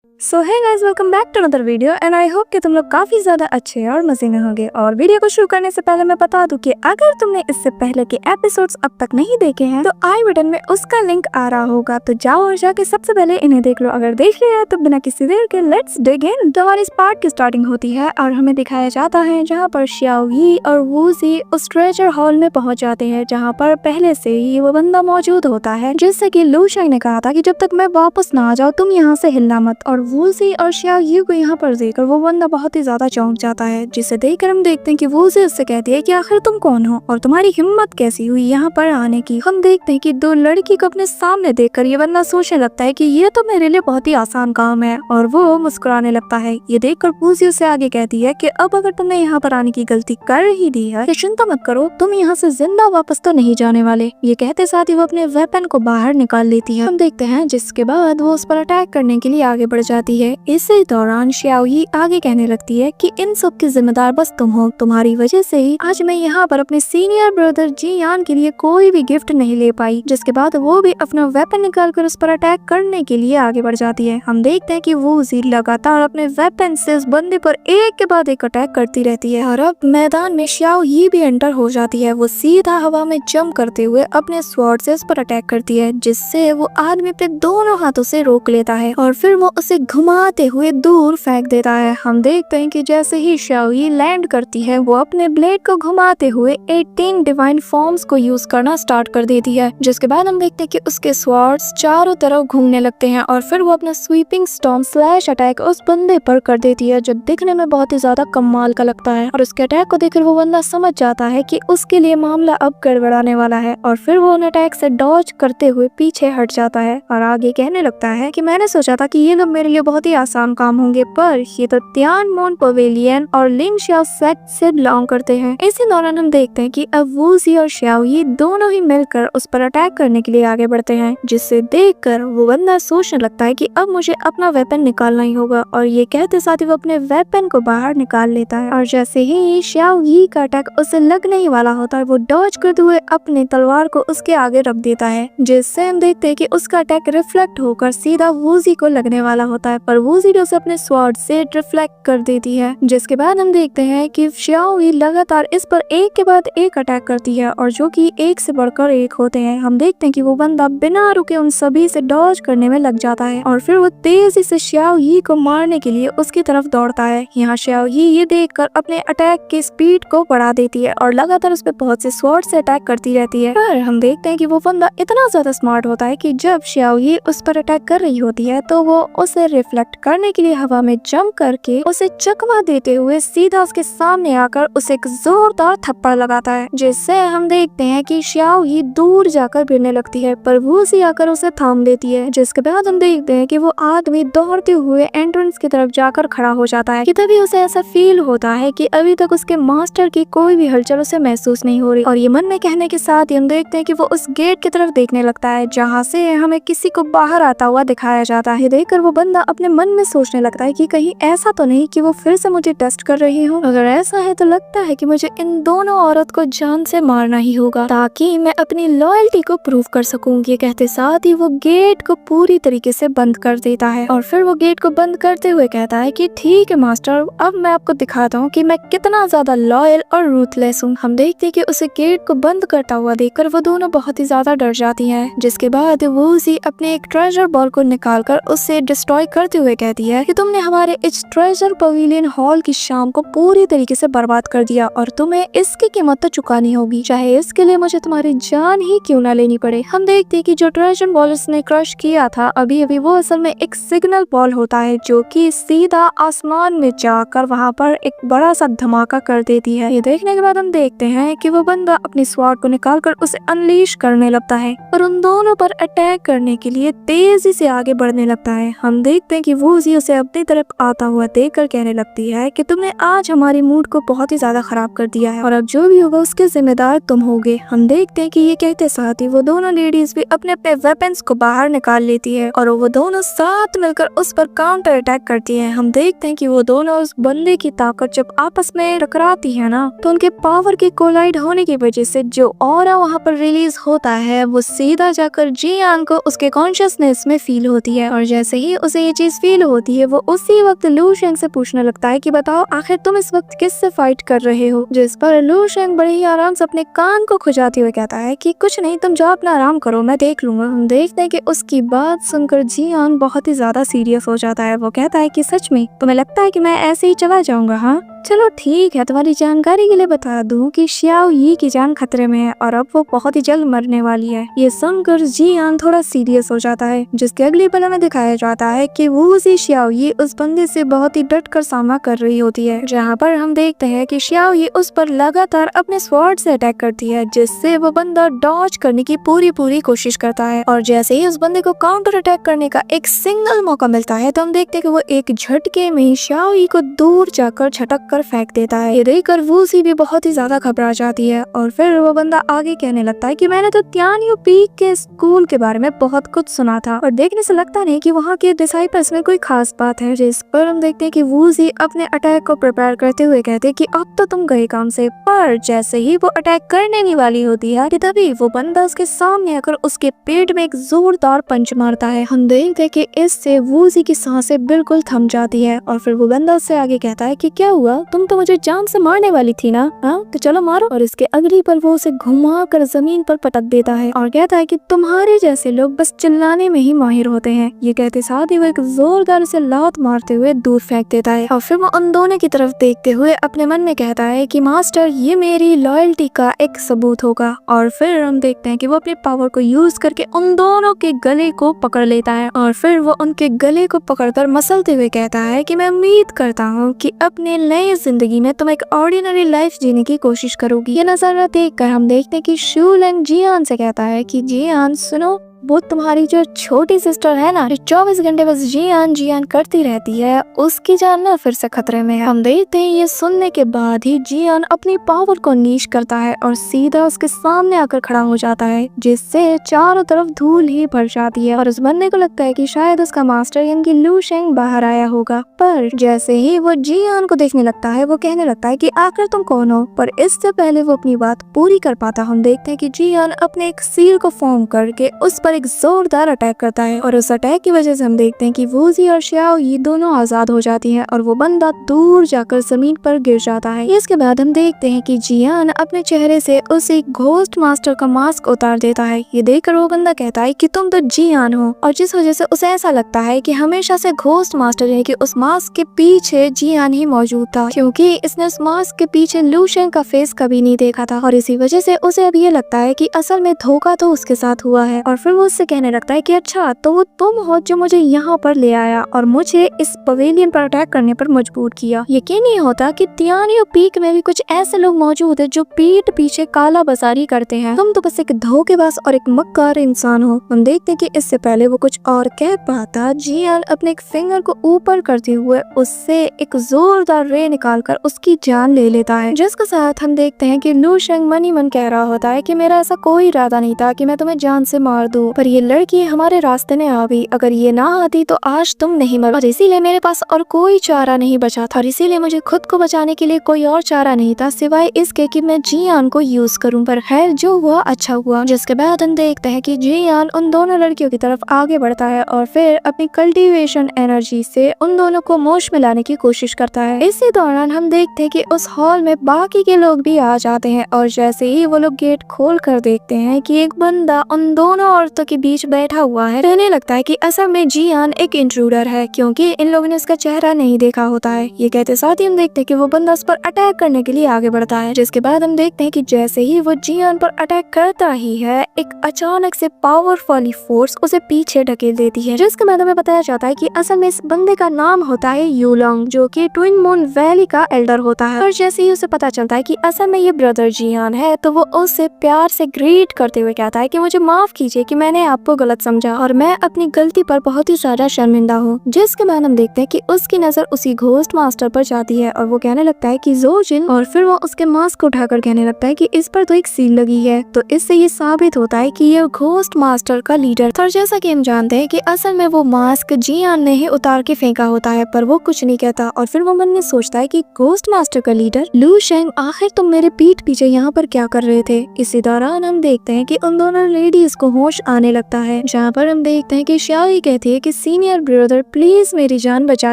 So hey guys, welcome back to another video and I hope कि तुम लोग काफी ज्यादा अच्छे और मजे में होंगे। और वीडियो को शुरू करने से पहले मैं बता दूं कि अगर तुमने इससे पहले के एपिसोड्स अब तक नहीं देखे हैं तो आई बटन में उसका लिंक आ रहा होगा, तो जाओ और जाके सबसे पहले इन्हें देख लो। अगर देख लिया है तो बिना किसी देर के लेट्स डिग इन। तो हमारी इस पार्ट की स्टार्टिंग होती है और हमें दिखाया जाता है जहाँ पर xiao yi और वूजी उस ट्रेजर हॉल में पहुँच जाते हैं जहाँ पर पहले से ही वो बंदा मौजूद होता है, जिससे कि लू शाई ने कहा था कि जब तक मैं वापस ना आ जाऊँ तुम यहाँ से हिलना मत। और वूजी और xiao yi को यहाँ पर देखकर वो बंदा बहुत ही ज्यादा चौंक जाता है, जिसे देखकर हम देखते हैं कि वूजी उससे कहती है कि आखिर तुम कौन हो और तुम्हारी हिम्मत कैसी हुई यहाँ पर आने की। हम देखते हैं कि दो लड़की को अपने सामने देखकर ये बंदा सोचने लगता है कि ये तो मेरे लिए बहुत ही आसान काम है और वो मुस्कुराने लगता है। ये देखकर वूजी उससे आगे कहती है कि अब अगर तुमने यहाँ पर आने की गलती कर ही दी है तो चिंता मत करो, तुम यहाँ से जिंदा वापस तो नहीं जाने वाले। ये कहते साथ ही वो अपने वेपन को बाहर निकाल लेती है। हम देखते हैं जिसके बाद वो उस पर अटैक करने के लिए आगे बढ़ जाती है। इसी दौरान xiao yi आगे कहने लगती है कि इन सब की जिम्मेदार बस तुम हो, तुम्हारी वजह से ही आज मैं यहाँ पर अपने सीनियर ब्रदर जी यान के लिए कोई भी गिफ्ट नहीं ले पाई। जिसके बाद वो भी अपना वेपन निकाल कर उस पर अटैक करने के लिए आगे बढ़ जाती है। हम देखते हैं कि वूजी लगातार अपने वेपन से उस बंदे पर एक के बाद एक अटैक करती रहती है और अब मैदान में xiao yi भी एंटर हो जाती है। वो सीधा हवा में जंप करते हुए अपने स्वॉर्ड से उस पर अटैक करती है, जिससे वो आदमी पे दोनों हाथों से रोक लेता है और फिर वो उसे घुमाते हुए दूर फेंक देता है। हम देखते हैं कि जैसे ही xiao yi लैंड करती है वो अपने ब्लेड को घुमाते हुए 18 डिवाइन फॉर्म्स को यूज करना स्टार्ट कर देती है। जिसके बाद हम देखते हैं कि उसके स्वॉर्ड्स चारों तरफ घूमने लगते हैं और फिर वो अपना स्वीपिंग स्टॉर्म स्लैश अटैक उस बंदे पर कर देती है, जो दिखने में बहुत ही ज्यादा कमाल का लगता है। और उसके अटैक को देखकर वो बंदा समझ जाता है कि उसके लिए मामला अब गड़बड़ाने वाला है और फिर वो उन अटैक से डॉज करते हुए पीछे हट जाता है और आगे कहने लगता है कि मैंने सोचा था कि ये लोग मेरे लिए बहुत ही आसान काम होंगे, पर ये तो तियानमोन पवेलियन और लिंगशियाओ सेक्ट से बिलोंग करते हैं। इसी दौरान हम देखते हैं कि अब वूजी और xiao yi दोनों ही मिलकर उस पर अटैक करने के लिए आगे बढ़ते हैं, जिससे देखकर वो बंदा सोचने लगता है कि अब मुझे अपना वेपन निकालना ही होगा। और ये कहते साथ ही वो अपने वेपन को बाहर निकाल लेता है और जैसे ही xiao yi का अटैक उसे लगने ही वाला होता है वो डॉज करते हुए अपनी तलवार को उसके आगे रख देता है, जिससे हम देखते हैं कि उसका अटैक रिफ्लेक्ट होकर सीधा वूजी को लगने वाला होता है, पर वूजी उसे अपने स्वॉर्ड से रिफ्लेक्ट कर देती है। जिसके बाद हम देखते हैं कि xiao yi लगातार इस पर एक के बाद एक अटैक करती है और जो कि एक से बढ़कर एक होते हैं। हम देखते हैं कि वो बंदा बिना रुके उन सभी से डॉज करने में लग जाता है और फिर वो तेजी से xiao yi को मारने के लिए उसकी तरफ दौड़ता है। यहाँ xiao yi ये देखकर अपने अटैक की स्पीड को बढ़ा देती है और लगातार उस पर बहुत से स्वॉर्ड से अटैक करती रहती है। पर हम देखते हैं कि वो बंदा इतना ज्यादा स्मार्ट होता है कि जब xiao yi उस पर अटैक कर रही होती है तो वो उसे रिफ्लेक्ट करने के लिए हवा में जंप करके उसे चकमा देते हुए सीधा उसके सामने आकर उसे एक जोरदार थप्पड़ लगाता है, जिससे हम देखते हैं कि xiao yi दूर जाकर गिरने लगती है, पर वूजी आकर उसे थाम लेती है। जिसके बाद हम देखते हैं कि वो आदमी दौड़ते हुए एंट्रेंस की तरफ जाकर खड़ा हो जाता है कि तभी उसे ऐसा फील होता है कि अभी तक उसके मास्टर की कोई भी हलचल उसे महसूस नहीं हो रही। और ये मन में कहने के साथ ही हम देखते हैं कि वो उस गेट की तरफ देखने लगता है जहाँ से हमें किसी को बाहर आता हुआ दिखाया जाता है। देखकर वो बंदा अपने मन में सोचने लगता है कि कहीं ऐसा तो नहीं कि वो फिर से मुझे टेस्ट कर रही हो। अगर ऐसा है तो लगता है कि मुझे इन दोनों औरत को जान से मारना ही होगा ताकि मैं अपनी लॉयल्टी को प्रूव कर सकूं। ये कहते साथ ही वो गेट को पूरी तरीके से बंद कर देता है और फिर वो गेट को बंद करते हुए कहता है कि ठीक है मास्टर, अब मैं आपको दिखाता हूँ कि मैं कितना ज्यादा लॉयल और रूथलेस हूँ। हम देखते हैं कि उसे गेट को बंद करता हुआ देखकर वो दोनों बहुत ही ज्यादा डर जाती हैं। जिसके बाद वूजी अपने एक ट्रेजर बॉल को निकालकर उसे डिस्ट्रॉय करते हुए कहती है कि तुमने हमारे इस ट्रेजर पवेलियन हॉल की शाम को पूरी तरीके से बर्बाद कर दिया और तुम्हें इसकी कीमत तो चुकानी होगी, चाहे इसके लिए मुझे तुम्हारी जान ही क्यों ना लेनी पड़े। हम देखते हैं कि जो ट्रेजर बॉल उसने क्रश किया था अभी अभी वो असल में एक सिग्नल बॉल होता है जो कि सीधा आसमान में जाकर वहाँ पर एक बड़ा सा धमाका कर देती है। ये देखने के बाद हम देखते हैं कि वो बंदा अपनी स्वॉर्ड को निकालकर उसे अनलीश करने लगता है और उन दोनों पर अटैक करने के लिए तेजी से आगे बढ़ने लगता है। हम देखते हैं कि वूजी उसे अपनी तरफ आता हुआ देखकर कहने लगती है कि तुमने आज हमारी मूड को बहुत ही ज्यादा खराब कर दिया है और अब जो भी होगा उसके जिम्मेदार तुम होगे। हम देखते हैं कि ये कहते साथ ही वो दोनों लेडीज भी अपने अपने वेपन्स को बाहर निकाल लेती है और वो दोनों साथ मिलकर उस पर काउंटर अटैक करती है। हम देखते हैं कि वो दोनों उस बंदे की ताकत जब आपस में टकराती है ना तो उनके पावर के कोलाइड होने की वजह से जो ऑरा वहाँ पर रिलीज होता है वो सीधा जाकर जी यान को उसके कॉन्शियसनेस में फील होती है और जैसे ही उसे ये चीज फील होती है वो उसी वक्त लू शेंग से पूछने लगता है कि बताओ आखिर तुम इस वक्त किससे फाइट कर रहे हो। जिस पर लू शेंग बड़े ही आराम से अपने कान को खुजाते हुए कहता है कि कुछ नहीं, तुम जाओ अपना आराम करो, मैं देख लूंगा। हम देखते हैं कि उसकी बात सुनकर जियान बहुत ही ज्यादा सीरियस हो जाता है। वो कहता है कि सच में तुम्हें लगता है कि मैं ऐसे ही चला जाऊंगा? हाँ चलो ठीक है, तुम्हारी जानकारी के लिए बता दूं कि शियाओ यी की जान खतरे में है और अब वो बहुत ही जल्द मरने वाली है। ये सुनकर जियान थोड़ा सीरियस हो जाता है, जिसके अगली पल में दिखाया जाता है कि वो शियाओ यी उस बंदे से बहुत ही डट कर सामना कर रही होती है, जहाँ पर हम देखते हैं कि शियाओ यी उस पर लगातार अपने स्वॉर्ड से अटैक करती है, जिससे वो बंदा डॉज करने की पूरी कोशिश करता है। और जैसे ही उस बंदे को काउंटर अटैक करने का एक सिंगल मौका मिलता है तो हम देखते हैं कि वो एक झटके में शियाओ यी को दूर जाकर झटक कर फेंक देता है। ये देखकर वूसी भी बहुत ही ज्यादा घबरा जाती है और फिर वो बंदा आगे कहने लगता है कि मैंने तो तियानियो पीक के स्कूल के बारे में बहुत कुछ सुना था और देखने से लगता नहीं कि वहाँ के डिसाइपल्स में कोई खास बात है। जिस पर हम देखते हैं कि वूसी अपने अटैक को प्रिपेयर करते हुए कहते हैं कि अब तो तुम गए काम से। पर जैसे ही वो अटैक करने ही वाली होती है कि तभी वो बंदा उसके सामने आकर उसके पेट में एक जोरदार पंच मारता है। हम देखते हैं कि इससे वूसी की सांसें बिल्कुल थम जाती है और फिर वो बंदा उससे आगे कहता है कि क्या हुआ, तुम तो मुझे जान से मारने वाली थी ना, हाँ तो चलो मारो। और इसके अगली पल वो उसे घुमा कर जमीन पर पटक देता है और कहता है कि तुम्हारे जैसे लोग बस चिल्लाने में ही माहिर होते हैं। ये कहते साथ ही वो एक जोरदार से लात मारते हुए दूर फेंक देता है और फिर वो उन दोनों की तरफ देखते हुए अपने मन में कहता है कि मास्टर ये मेरी लॉयल्टी का एक सबूत होगा। और फिर हम देखते हैं कि वो अपने पावर को यूज करके उन दोनों के गले को पकड़ लेता है और फिर वो उनके गले को पकड़कर मसलते हुए कहता है कि मैं उम्मीद करता हूँ कि अपने नए जिंदगी में तुम एक ऑर्डिनरी लाइफ जीने की कोशिश करोगी। ये नजारा देखकर हम देखते हैं कि शू लेंग जियान से कहता है कि जियान सुनो, वो तुम्हारी जो छोटी सिस्टर है ना, जो 24 घंटे बस जियान करती रहती है, उसकी जान ना फिर से खतरे में है। हम देखते हैं ये सुनने के बाद ही जियान अपनी पावर को अनलीश करता है और सीधा उसके सामने आकर खड़ा हो जाता है, जिससे चारों तरफ धूल ही भर जाती है और उस बंदे को लगता है कि शायद उसका मास्टर यानी कि लू शेंग बाहर आया होगा। पर जैसे ही वो जियान को देखने लगता है वो कहने लगता है कि आखिर तुम कौन हो। पर इससे पहले वो अपनी बात पूरी कर पाता, हम देखते हैं कि जियान अपने एक सील को फॉर्म करके उस पर एक जोरदार अटैक करता है और उस अटैक की वजह से हम देखते हैं कि वूजी और शियाओ ये दोनों आजाद हो जाती हैं और वो बंदा दूर जाकर जमीन पर गिर जाता है। इसके बाद हम देखते हैं कि जियान अपने चेहरे से उस एक घोस्ट मास्टर का मास्क उतार देता है। ये देखकर वो बंदा कहता है कि तुम तो जियान हो, और जिस वजह से उसे ऐसा लगता है कि हमेशा से घोस्ट मास्टर है कि उस मास्क के पीछे जियान ही मौजूद था, क्योंकि इसने उस मास्क के पीछे लू शेंग का फेस कभी नहीं देखा था और इसी वजह से उसे अब ये लगता है कि असल में धोखा तो उसके साथ हुआ है। और फिर वो उससे कहने लगता है कि अच्छा तो वो तुम हो जो मुझे यहाँ पर ले आया और मुझे इस पवेलियन पर अटैक करने पर मजबूर किया। यकीन नहीं होता कि तियानियो पीक में भी कुछ ऐसे लोग मौजूद है जो पीठ पीछे काला बाजारी करते हैं। तुम तो बस एक धोखेबाज और एक मक्कार इंसान हो। हम देखते हैं कि इससे पहले वो कुछ और कह पाता, जियान अपने एक फिंगर को ऊपर करते हुए उससे एक जोरदार रे निकालकर उसकी जान ले लेता है, जिसके साथ हम देखते हैं कि लू शेंग मन ही मन कह रहा होता है कि मेरा ऐसा कोई इरादा नहीं था कि मैं तुम्हें जान से मार दूं, पर ये लड़की हमारे रास्ते में आ गई। अगर ये ना आती तो आज तुम नहीं मर, और इसीलिए मेरे पास और कोई चारा नहीं बचा था और इसीलिए मुझे खुद को बचाने के लिए कोई और चारा नहीं था सिवाय इसके कि मैं जियान को यूज करूं। पर खैर जो हुआ अच्छा हुआ। जिसके बाद हम देखते हैं कि जियान उन दोनों लड़कियों की तरफ आगे बढ़ता है और फिर अपनी कल्टीवेशन एनर्जी से उन दोनों को मोश में लाने की कोशिश करता है। इसी दौरान हम देखते हैं कि उस हॉल में बाकी के लोग भी आ जाते हैं और जैसे ही वो लोग गेट खोल कर देखते हैं कि एक बंदा उन दोनों औरतों के बीच बैठा हुआ है, कहने लगता है कि असल में जियान एक इंट्रूडर है, क्योंकि इन लोगों ने उसका चेहरा नहीं देखा होता है। ये कहते साथ ही हम देखते हैं कि वो बंदा उस पर अटैक करने के लिए आगे बढ़ता है। जिसके बाद हम देखते हैं कि जैसे ही वो जियान पर अटैक करता ही है, एक अचानक से पावरफुल फोर्स उसे पीछे ढकेल देती है, जिसके बाद हमें बताया जाता है कि असल में इस बंदे का नाम होता है यूलोंग, जो कि ट्विन मून वैली का एल्डर होता है। और जैसे ही उसे पता चलता है कि असल में ये ब्रदर जियान है, तो वो उससे प्यार से ग्रीट करते हुए कहता है कि मुझे माफ कीजिए कि मैंने आपको गलत समझा और मैं अपनी गलती पर बहुत ही ज्यादा शर्मिंदा हूँ। जिसके बाद हम देखते हैं कि उसकी नजर उसी घोस्ट मास्टर पर जाती है और वो कहने लगता है कि जोजिन, और फिर वो उसके मास्क को उठाकर कहने लगता है कि इस पर तो एक सील लगी है, तो इससे ये साबित होता है कि ये घोस्ट मास्टर का लीडर था। जैसा कि हम जानते हैं कि असल में वो मास्क जियान ने ही उतार के फेंका होता है, पर वो कुछ नहीं कहता और फिर वो मन में सोचता है कि घोस्ट मास्टर का लीडर लू शेंग, आखिर तुम मेरे पीठ पीछे यहाँ पर क्या कर रहे थे। इसी दौरान हम देखते हैं कि उन दोनों लेडीज को होश आने लगता है, जहाँ पर हम देखते हैं कि श्याओ कहती है कि सीनियर ब्रदर प्लीज मेरी जान बचा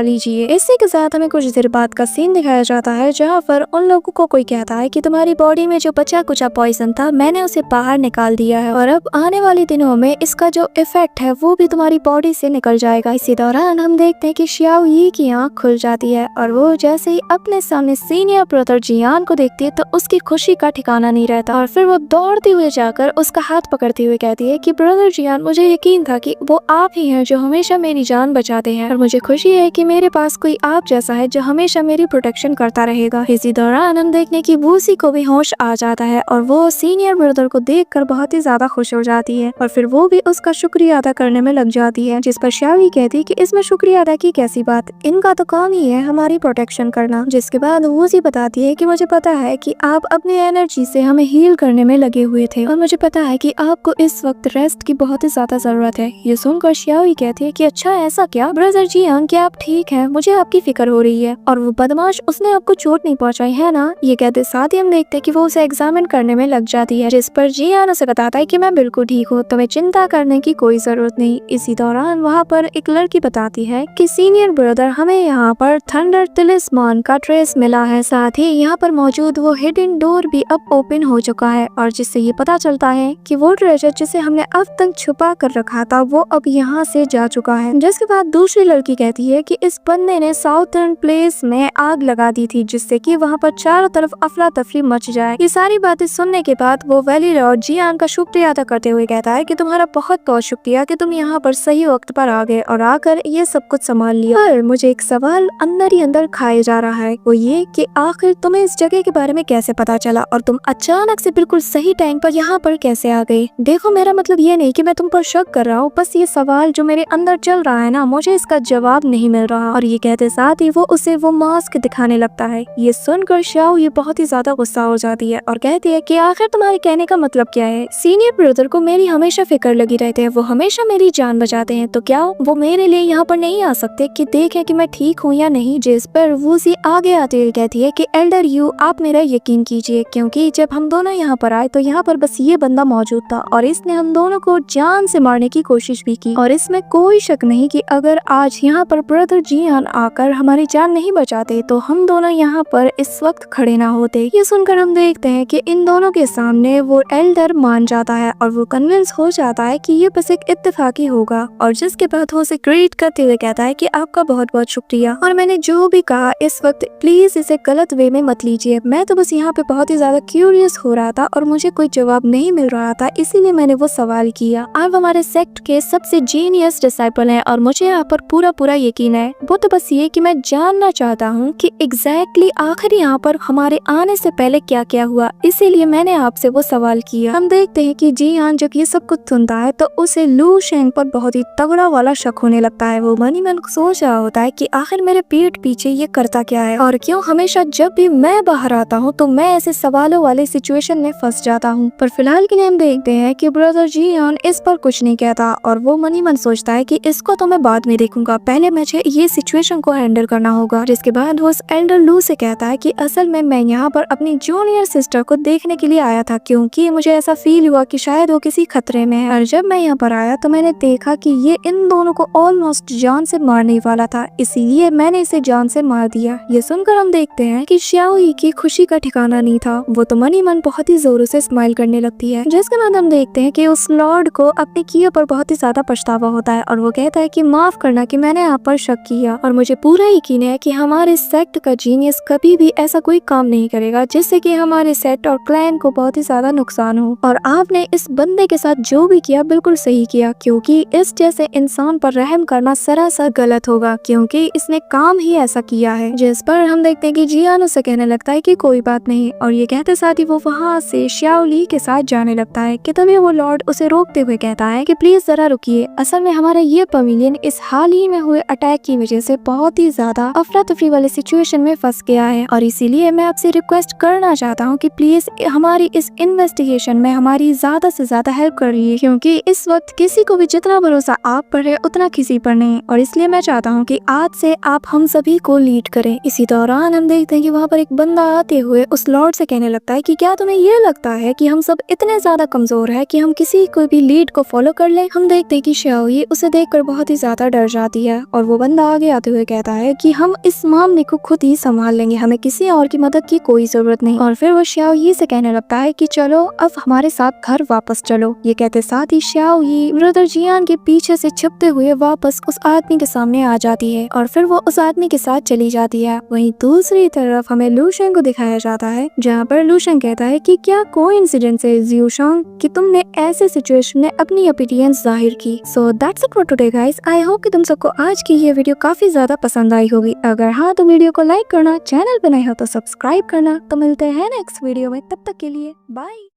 लीजिए। इसी के साथ हमें कुछ देर बाद का सीन दिखाया जाता है, जहाँ पर उन लोगों को कोई कहता है कि तुम्हारी बॉडी में जो बचा कुचा पॉइजन था मैंने उसे बाहर निकाल दिया है और अब आने वाले दिनों में इसका जो इफेक्ट है वो भी तुम्हारी बॉडी से निकल जाएगा। इसी दौरान हम देखते हैं कि श्याओ यी की आँख खुल जाती है और वो जैसे ही अपने सामने सीनियर ब्रदर जियान को देखती है तो उसकी खुशी का ठिकाना नहीं रहता और फिर वो दौड़ते हुए जाकर उसका हाथ पकड़ते हुए कहती है कि ब्रदर जियान, मुझे यकीन था कि वो आप ही हैं जो हमेशा मेरी जान बचाते हैं और मुझे खुशी है कि मेरे पास कोई आप जैसा है जो हमेशा मेरी प्रोटेक्शन करता रहेगा। इसी दौरान हम देखने की बूसी को भी होश आ जाता है और वो सीनियर ब्रदर को देखकर बहुत ही ज्यादा खुश हो जाती है और फिर वो भी उसका शुक्रिया अदा करने में लग जाती है, जिस पर श्याओ कहती है कि इसमें शुक्रिया अदा की कैसी बात, इनका तो काम ही है हमारी प्रोटेक्शन करना। जिसके बाद वूसी बताती है कि मुझे पता है कि आप अपनी एनर्जी से हमें हील करने में लगे हुए थे और मुझे पता है कि आपको इस वक्त रेस्ट की बहुत ही ज्यादा जरूरत है। ये सुनकर श्याओ कहती है कि अच्छा ऐसा क्या ब्रदर जियान, क्या आप ठीक हैं? मुझे आपकी फिक्र हो रही है और वो बदमाश उसने आपको चोट नहीं पहुंचाई है ना? ये कहते साथ ही हम देखते हैं कि वो उसे एग्जामिन करने में लग जाती है, जिस पर जियान उसे बताता है कि मैं बिल्कुल ठीक हूँ, तुम्हें चिंता करने की कोई जरूरत नहीं। इसी दौरान वहाँ पर एक लड़की बताती है कि सीनियर ब्रदर हमें यहाँ पर थंडर तिलिस्मान का ट्रेस मिला है, साथ ही यहाँ पर मौजूद वो हिडन डोर भी अब ओपन हो चुका है और जिससे ये पता चलता है कि वो ट्रेजर जिसे हमने अब तक छुपा कर रखा था वो अब यहाँ से जा चुका है। जिसके बाद दूसरी लड़की कहती है कि इस बंदे ने साउथर्न प्लेस में आग लगा दी थी जिससे कि वहाँ पर चारों तरफ अफरा तफरी मच जाए। ये सारी बातें सुनने के बाद वो वैली लॉर्ड जियान का शुक्रिया अदा करते हुए कहता है कि तुम्हारा बहुत बहुत शुक्रिया कि तुम यहाँ पर सही वक्त पर आ गए और आकर ये सब कुछ संभाल लिया। पर मुझे एक सवाल अंदर ही अंदर खाए जा रहा है, वो ये कि आखिर तुम्हें इस जगह के बारे में कैसे पता चला और तुम अचानक से बिल्कुल सही टाइम पर यहाँ पर कैसे आ गए? देखो मेरा मतलब ये नहीं कि मैं तुम पर शक कर रहा हूँ, बस ये सवाल जो मेरे अंदर चल रहा है ना, मुझे इसका जवाब नहीं मिल रहा। और ये कहते साथ ही वो उसे वो मास्क दिखाने लगता है। ये सुनकर श्याओ ये बहुत ही ज्यादा गुस्सा हो जाती है और कहती है कि आखिर तुम्हारे कहने का मतलब क्या है? सीनियर ब्रदर को मेरी हमेशा फिक्र लगी रहती है, वो हमेशा मेरी जान बचाते हैं, तो क्या वो मेरे लिए यहाँ पर नहीं आ सकते कि देखें कि मैं ठीक हूँ या नहीं? जिस पर वूसी आगे आते हुए कहती है कि एल्डर यू, आप मेरा यकीन कीजिए, क्योंकि जब हम दोनों यहाँ पर आए तो यहाँ पर बस ये बंदा मौजूद था और इसने हम दोनों को जान से मारने की कोशिश भी की और इसमें कोई शक नहीं कि अगर आज यहाँ पर ब्रदर जियान आकर हमारी जान नहीं बचाते तो हम दोनों यहाँ पर इस वक्त खड़े ना होते। ये सुनकर हम देखते हैं कि इन दोनों के सामने वो एल्डर मान जाता है और वो कन्विंस हो जाता है कि ये बस एक इत्तेफाकी होगा और जिसके बाद वो उसे ग्रीट करते हुए कहता है कि आपका बहुत बहुत शुक्रिया और मैंने जो भी कहा इस वक्त प्लीज इसे गलत वे में मत लीजिए। मैं तो बस यहाँ पे बहुत ही ज्यादा क्यूरियस हो रहा था और मुझे कोई जवाब नहीं मिल रहा था, इसीलिए मैंने वो सवाल किया। आप हमारे सेक्ट के सबसे जीनियस डिसाइपल हैं और मुझे यहाँ पर पूरा पूरा यकीन है। वो तो बस ये कि मैं जानना चाहता हूँ कि एग्जैक्टली आखिर यहाँ पर हमारे आने से पहले क्या क्या हुआ, इसीलिए मैंने आपसे वो सवाल किया। हम देखते हैं कि जियान जब ये सब कुछ सुनता है तो उसे लू शेंग पर बहुत ही तगड़ा वाला शक होने लगता है। वो मन ही मन सोच रहा होता है कि आखिर मेरे पीठ पीछे ये करता क्या है और क्यों हमेशा जब भी मैं बाहर आता हूँ तो मैं ऐसे सवालों वाले सिचुएशन में फंस जाता हूँ। पर फिलहाल के लिए हम देखते हैं कि ब्रदर जियान इस पर कुछ नहीं कहता और वो मन ही मन सोचता है कि इसको तो मैं बाद में देखूंगा, पहले मुझे ये सिचुएशन को हैंडल करना होगा। जिसके बाद वो एल्डर लू से कहता है कि असल में मैं यहाँ पर अपनी जूनियर सिस्टर को देखने के लिए आया था, क्योंकि मुझे ऐसा फील हुआ कि शायद वो किसी खतरे में है और जब मैं यहाँ पर आया तो मैंने देखा कि ये इन दोनों को ऑलमोस्ट जान से मारने वाला था, इसीलिए मैंने इसे जान से मार दिया। ये सुनकर हम देखते हैं कि श्याओ यी की खुशी का ठिकाना नहीं था, वो तो मन ही मन बहुत ही जोरों से स्माइल करने लगती है। जिसके बाद हम देखते हैं कि उस लॉर्ड को अपने किए पर बहुत ही ज्यादा पछतावा होता है और वो कहता है कि माफ करना कि मैंने आप पर शक किया और मुझे पूरा यकीन है कि हमारे सेक्ट का जीनियस कभी भी ऐसा कोई काम नहीं करेगा जिससे कि हमारे सेट और क्लैन को बहुत ही ज्यादा नुकसान हो। और आपने इस बंदे के साथ जो भी किया बिल्कुल सही किया, क्योंकि इस जैसे इंसान पर रहम करना सरासर गलत होगा, क्योंकि इसने काम ही ऐसा किया है। जिस पर हम देखते हैं कि जियान उसे कहने लगता है कि कोई बात नहीं और ये कहते साथ ही वो वहाँ से श्याओ ली के साथ जाने लगता है कि तभी वो लॉर्ड उसे रोकते हुए कहता है कि प्लीज जरा रुकिए, असल में हमारा ये पवेलियन इस हाल ही में हुए अटैक की वजह से बहुत ही ज्यादा अफरा तफरी वाले सिचुएशन में फंस गया है और इसीलिए मैं आपसे रिक्वेस्ट करना चाहता हूँ कि प्लीज हमारी इस इन्वेस्टिगेशन में हमारी ज्यादा से ज्यादा हेल्प करिए, क्योंकि इस वक्त किसी को भी जितना भरोसा आप पर है उतना किसी पर नहीं और इसलिए मैं चाहता हूँ कि आज से आप हम सभी को लीड करें। इसी दौरान हम देखते हैं कि वहाँ पर एक बंदा आते हुए उस लॉर्ड से कहने लगता है कि क्या तुम्हें ये लगता है कि हम सब इतने ज्यादा कमजोर है कि हम किसी को भी लीड को फॉलो कर ले। हम देखते हैं कि शाओई उसे देखकर बहुत ही ज्यादा डर जाती है और वो बंदा आगे आते हुए कहता है कि हम इस मामले को खुद ही संभाल लेंगे, हमें किसी और की मदद की कोई जरूरत नहीं। और फिर वो शाओई से कहने लगता है कि चलो अब हमारे साथ घर वापस चलो। ये कहते साथ ही शाओई ब्रदर जियान के पीछे से छिपते हुए वापस उस आदमी के सामने आ जाती है और फिर वो उस आदमी के साथ चली जाती है। वहीं दूसरी तरफ हमें लूशेंग को दिखाया जाता है, जहाँ पर लूशेंग कहता है कि क्या कोइंसिडेंस है जियोशांग कि तुमने ऐसे सिचुएशन में अपनी ओपिनियंस जाहिर की। So that's it for today guys. I hope कि तुम सबको आज की ये वीडियो काफी ज्यादा पसंद आई होगी। अगर हाँ तो वीडियो को लाइक करना, चैनल पे नए हो तो सब्सक्राइब करना। तो मिलते हैं नेक्स्ट वीडियो में, तब तक के लिए बाय।